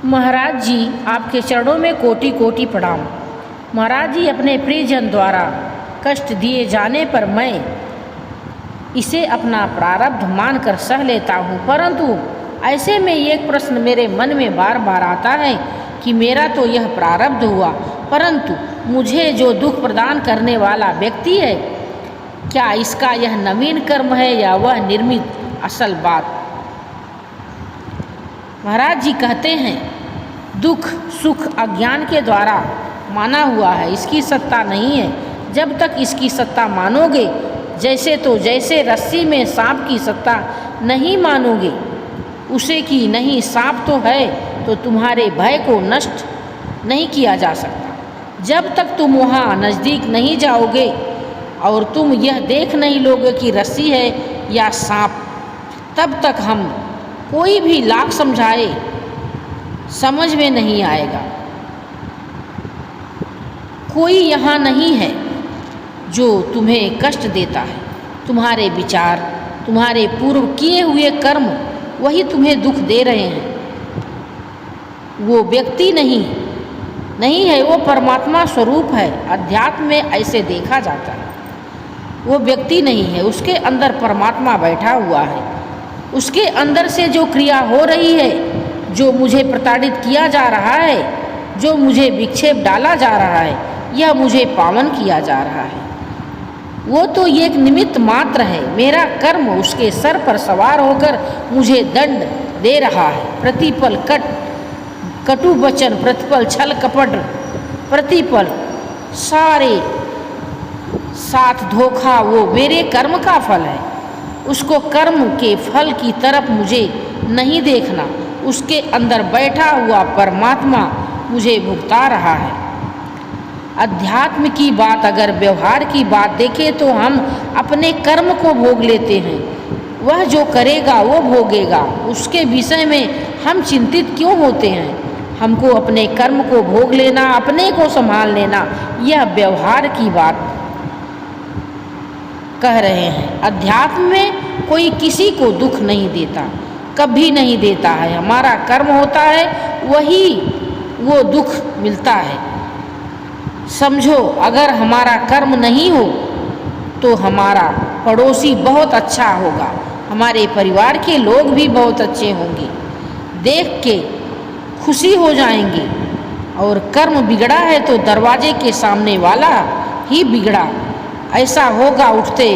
महाराज जी, आपके चरणों में कोटि कोटि प्रणाम। महाराज जी, अपने प्रियजन द्वारा कष्ट दिए जाने पर मैं इसे अपना प्रारब्ध मानकर सह लेता हूँ, परंतु ऐसे में एक प्रश्न मेरे मन में बार बार आता है कि मेरा तो यह प्रारब्ध हुआ, परंतु मुझे जो दुख प्रदान करने वाला व्यक्ति है, क्या इसका यह नवीन कर्म है या वह निर्मित असल बात? महाराज जी कहते हैं, दुख सुख अज्ञान के द्वारा माना हुआ है, इसकी सत्ता नहीं है। जब तक इसकी सत्ता मानोगे, जैसे तो जैसे रस्सी में सांप की सत्ता नहीं मानोगे उसे कि नहीं सांप तो है, तो तुम्हारे भय को नष्ट नहीं किया जा सकता। जब तक तुम वहाँ नज़दीक नहीं जाओगे और तुम यह देख नहीं लोगे कि रस्सी है या सांप, तब तक हम कोई भी लाख समझाए समझ में नहीं आएगा। कोई यहाँ नहीं है जो तुम्हें कष्ट देता है। तुम्हारे विचार, तुम्हारे पूर्व किए हुए कर्म वही तुम्हें दुख दे रहे हैं। वो व्यक्ति नहीं है, वो परमात्मा स्वरूप है। अध्यात्म में ऐसे देखा जाता है। वो व्यक्ति नहीं है, उसके अंदर परमात्मा बैठा हुआ है। उसके अंदर से जो क्रिया हो रही है, जो मुझे प्रताड़ित किया जा रहा है, जो मुझे विक्षेप डाला जा रहा है, यह मुझे पावन किया जा रहा है। वो तो एक निमित्त मात्र है। मेरा कर्म उसके सर पर सवार होकर मुझे दंड दे रहा है। प्रतिपल कटु वचन, प्रतिपल छल कपट, प्रतिपल सारे साथ धोखा, वो मेरे कर्म का फल है। उसको कर्म के फल की तरफ मुझे नहीं देखना। उसके अंदर बैठा हुआ परमात्मा मुझे भुगता रहा है। अध्यात्म की बात, अगर व्यवहार की बात देखें तो हम अपने कर्म को भोग लेते हैं। वह जो करेगा वो भोगेगा। उसके विषय में हम चिंतित क्यों होते हैं? हमको अपने कर्म को भोग लेना, अपने को संभाल लेना, यह व्यवहार की बात कह रहे हैं। अध्यात्म में कोई किसी को दुख नहीं देता, कभी नहीं देता है। हमारा कर्म होता है, वही वो दुख मिलता है। समझो, अगर हमारा कर्म नहीं हो तो हमारा पड़ोसी बहुत अच्छा होगा, हमारे परिवार के लोग भी बहुत अच्छे होंगे, देख के खुशी हो जाएंगे। और कर्म बिगड़ा है तो दरवाजे के सामने वाला ही बिगड़ा ऐसा होगा। उठते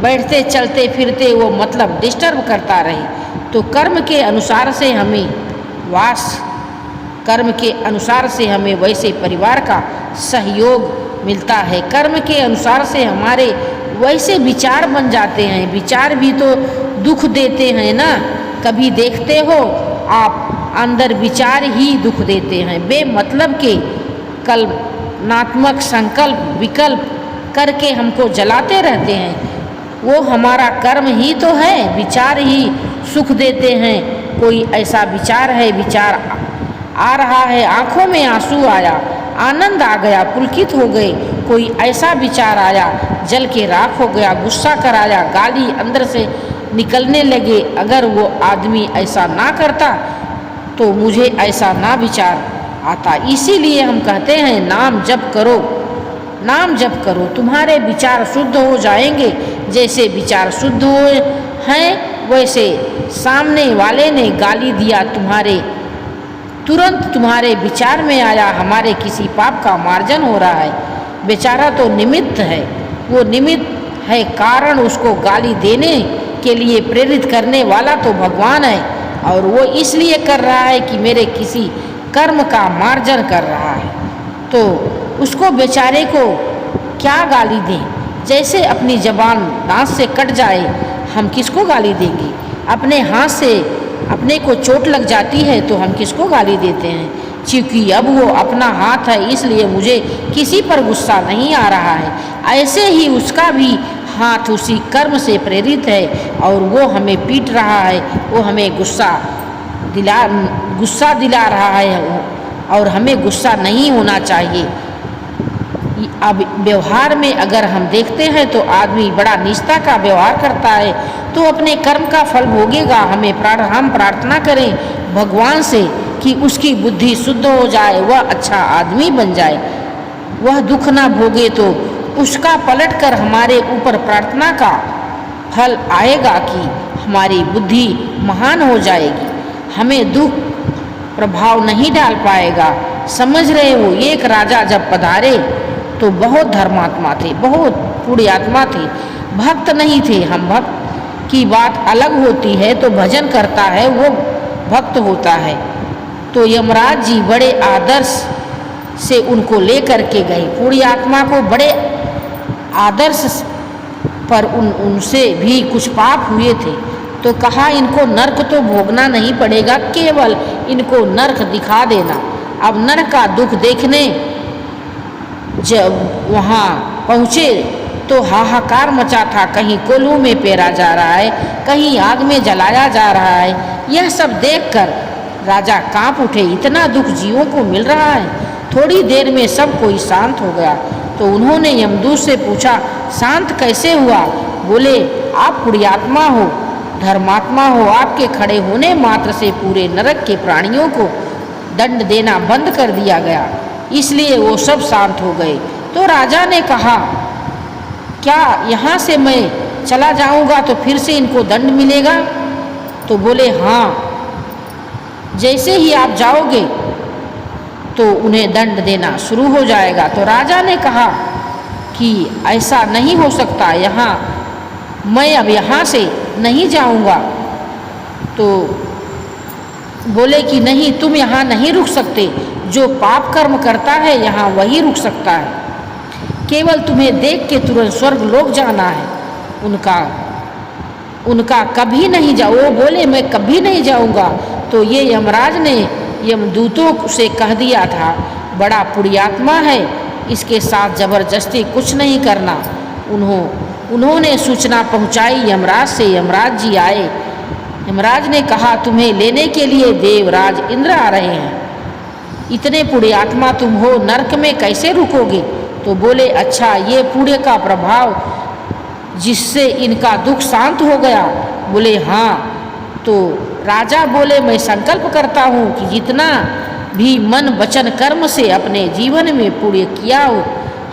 बैठते चलते फिरते वो मतलब डिस्टर्ब करता रहे। तो कर्म के अनुसार से हमें कर्म के अनुसार से हमें वैसे परिवार का सहयोग मिलता है। कर्म के अनुसार से हमारे वैसे विचार बन जाते हैं। विचार भी तो दुख देते हैं ना। कभी देखते हो आप, अंदर विचार ही दुख देते हैं। बेमतलब के कल्पनात्मक संकल्प विकल्प करके हमको जलाते रहते हैं। वो हमारा कर्म ही तो है। विचार ही सुख देते हैं। कोई ऐसा विचार है, विचार आ रहा है, आंखों में आंसू आया, आनंद आ गया, पुलकित हो गए। कोई ऐसा विचार आया, जल के राख हो गया, गुस्सा कराया, गाली अंदर से निकलने लगे। अगर वो आदमी ऐसा ना करता तो मुझे ऐसा ना विचार आता। इसीलिए हम कहते हैं, नाम जप करो, नाम जप करो, तुम्हारे विचार शुद्ध हो जाएंगे। जैसे विचार शुद्ध हो हैं, वैसे सामने वाले ने गाली दिया, तुरंत तुम्हारे विचार में आया, हमारे किसी पाप का मार्जन हो रहा है। बेचारा तो निमित्त है, वो निमित्त है, कारण उसको गाली देने के लिए प्रेरित करने वाला तो भगवान है। और वो इसलिए कर रहा है कि मेरे किसी कर्म का मार्जन कर रहा है। तो उसको बेचारे को क्या गाली दें? जैसे अपनी जबान दांत से कट जाए, हम किसको गाली देंगे? अपने हाथ से अपने को चोट लग जाती है तो हम किसको गाली देते हैं? क्योंकि अब वो अपना हाथ है, इसलिए मुझे किसी पर गुस्सा नहीं आ रहा है। ऐसे ही उसका भी हाथ उसी कर्म से प्रेरित है और वो हमें पीट रहा है, वो हमें गुस्सा दिला रहा है। और हमें गुस्सा नहीं होना चाहिए। अब व्यवहार में अगर हम देखते हैं तो आदमी बड़ा निष्ठा का व्यवहार करता है तो अपने कर्म का फल भोगेगा। हम प्रार्थना करें भगवान से कि उसकी बुद्धि शुद्ध हो जाए, वह अच्छा आदमी बन जाए, वह दुख ना भोगे, तो उसका पलट कर हमारे ऊपर प्रार्थना का फल आएगा कि हमारी बुद्धि महान हो जाएगी, हमें दुख प्रभाव नहीं डाल पाएगा। समझ रहे हो, एक राजा जब पधारे तो बहुत धर्मात्मा थे, बहुत पुण्यात्मा थे, भक्त नहीं थे। हम भक्त की बात अलग होती है, तो भजन करता है वो भक्त होता है। तो यमराज जी बड़े आदर्श से उनको लेकर के गए, पुण्यात्मा को बड़े आदर्श पर उनसे भी कुछ पाप हुए थे। तो कहा इनको नरक तो भोगना नहीं पड़ेगा, केवल इनको नरक दिखा देना। अब नरक का दुख देखने जब वहाँ पहुँचे तो हाहाकार मचा था, कहीं कोल्हू में पेरा जा रहा है, कहीं आग में जलाया जा रहा है। यह सब देखकर राजा कांप उठे, इतना दुख जीवों को मिल रहा है। थोड़ी देर में सब कोई शांत हो गया। तो उन्होंने यमदूत से पूछा, शांत कैसे हुआ? बोले, आप पुण्यात्मा हो, धर्मात्मा हो, आपके खड़े होने मात्र से पूरे नरक के प्राणियों को दंड देना बंद कर दिया गया, इसलिए वो सब शांत हो गए। तो राजा ने कहा, क्या यहाँ से मैं चला जाऊँगा तो फिर से इनको दंड मिलेगा? तो बोले, हाँ, जैसे ही आप जाओगे तो उन्हें दंड देना शुरू हो जाएगा। तो राजा ने कहा कि ऐसा नहीं हो सकता, यहाँ मैं अब यहाँ से नहीं जाऊँगा। तो बोले कि नहीं, तुम यहाँ नहीं रुक सकते, जो पाप कर्म करता है यहाँ वही रुक सकता है, केवल तुम्हें देख के तुरंत स्वर्ग लोक जाना है। उनका कभी नहीं जाओ। वो बोले, मैं कभी नहीं जाऊँगा। तो ये यमराज ने यमदूतों से कह दिया था, बड़ा पुण्यात्मा है, इसके साथ जबरदस्ती कुछ नहीं करना। उन्होंने सूचना पहुंचाई यमराज से। यमराज जी आए। यमराज ने कहा, तुम्हें लेने के लिए देवराज इंद्र आ रहे हैं, इतने पुण्यात्मा तुम हो, नरक में कैसे रुकोगे? तो बोले, अच्छा, ये पुण्य का प्रभाव जिससे इनका दुख शांत हो गया? बोले, हाँ। तो राजा बोले, मैं संकल्प करता हूँ कि जितना भी मन वचन कर्म से अपने जीवन में पुण्य किया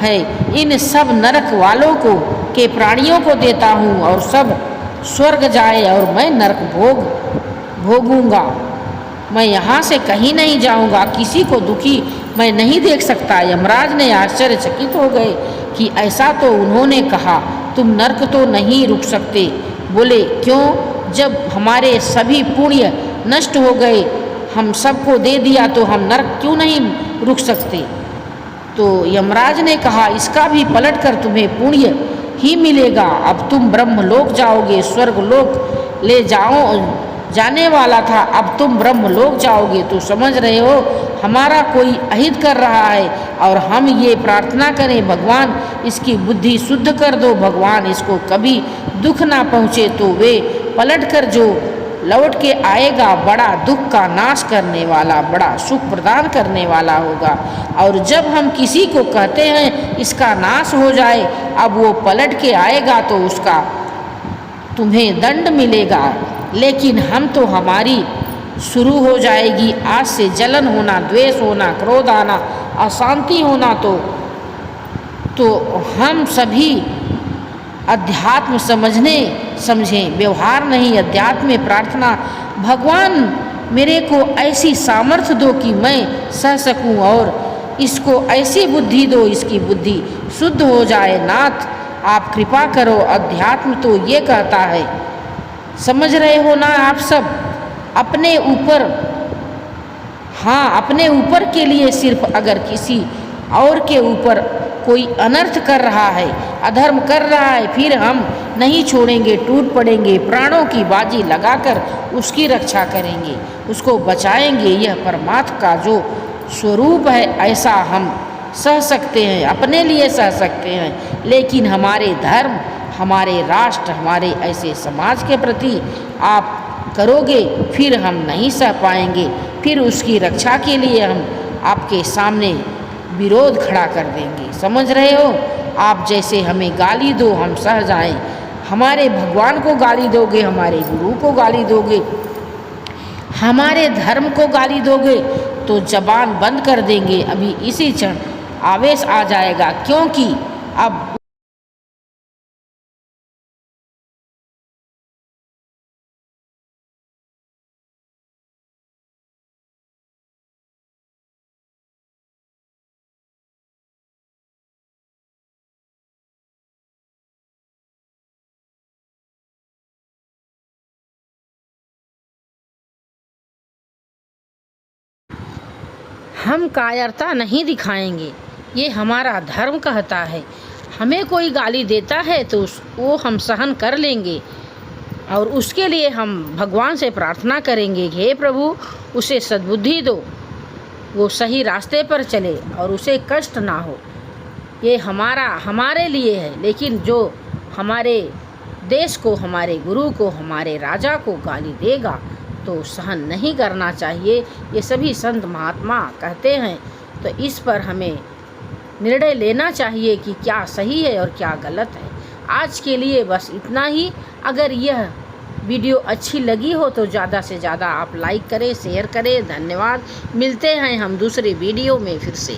है, इन सब नरक वालों को के प्राणियों को देता हूँ और सब स्वर्ग जाए और मैं नरक भोगूंगा। मैं यहाँ से कहीं नहीं जाऊँगा, किसी को दुखी मैं नहीं देख सकता। यमराज ने आश्चर्यचकित हो गए कि ऐसा तो उन्होंने कहा, तुम नरक तो नहीं रुक सकते। बोले, क्यों? जब हमारे सभी पुण्य नष्ट हो गए, हम सबको दे दिया, तो हम नरक क्यों नहीं रुक सकते? तो यमराज ने कहा, इसका भी पलट कर तुम्हें पुण्य ही मिलेगा। अब तुम ब्रह्मलोक जाओगे, स्वर्ग लोक ले जाने वाला था, अब तुम ब्रह्मलोक जाओगे। तो समझ रहे हो, हमारा कोई अहित कर रहा है और हम ये प्रार्थना करें, भगवान इसकी बुद्धि शुद्ध कर दो, भगवान इसको कभी दुख ना पहुँचे। तो वे पलट कर जो लौट के आएगा, बड़ा दुख का नाश करने वाला, बड़ा सुख प्रदान करने वाला होगा। और जब हम किसी को कहते हैं इसका नाश हो जाए, अब वो पलट के आएगा तो उसका तुम्हें दंड मिलेगा। लेकिन हम तो हमारी शुरू हो जाएगी आज से जलन होना, द्वेष होना, क्रोध आना, अशांति होना। तो हम सभी अध्यात्म समझें, व्यवहार नहीं, अध्यात्म में प्रार्थना, भगवान मेरे को ऐसी सामर्थ्य दो कि मैं सह सकूं और इसको ऐसी बुद्धि दो, इसकी बुद्धि शुद्ध हो जाए। नाथ आप कृपा करो। अध्यात्म तो ये कहता है, समझ रहे हो ना आप सब, अपने ऊपर, हाँ, अपने ऊपर के लिए सिर्फ अगर किसी और के ऊपर कोई अनर्थ कर रहा है, अधर्म कर रहा है, फिर हम नहीं छोड़ेंगे, टूट पड़ेंगे, प्राणों की बाजी लगाकर उसकी रक्षा करेंगे, उसको बचाएंगे। यह परमात्मा का जो स्वरूप है, ऐसा हम सह सकते हैं, अपने लिए सह सकते हैं। लेकिन हमारे धर्म, हमारे राष्ट्र, हमारे ऐसे समाज के प्रति आप करोगे, फिर हम नहीं सह पाएंगे, फिर उसकी रक्षा के लिए हम आपके सामने विरोध खड़ा कर देंगे। समझ रहे हो? आप जैसे हमें गाली दो, हम सह जाएं, हमारे भगवान को गाली दोगे, हमारे गुरु को गाली दोगे, हमारे धर्म को गाली दोगे तो जबान बंद कर देंगे। अभी इसी क्षण आवेश आ जाएगा, क्योंकि अब हम कायरता नहीं दिखाएंगे, ये हमारा धर्म कहता है। हमें कोई गाली देता है तो वो हम सहन कर लेंगे और उसके लिए हम भगवान से प्रार्थना करेंगे कि हे प्रभु, उसे सद्बुद्धि दो, वो सही रास्ते पर चले और उसे कष्ट ना हो। ये हमारे लिए है, लेकिन जो हमारे देश को, हमारे गुरु को, हमारे राजा को गाली देगा तो सहन नहीं करना चाहिए, ये सभी संत महात्मा कहते हैं। तो इस पर हमें निर्णय लेना चाहिए कि क्या सही है और क्या गलत है। आज के लिए बस इतना ही। अगर यह वीडियो अच्छी लगी हो तो ज़्यादा से ज़्यादा आप लाइक करें, शेयर करें। धन्यवाद। मिलते हैं हम दूसरे वीडियो में फिर से।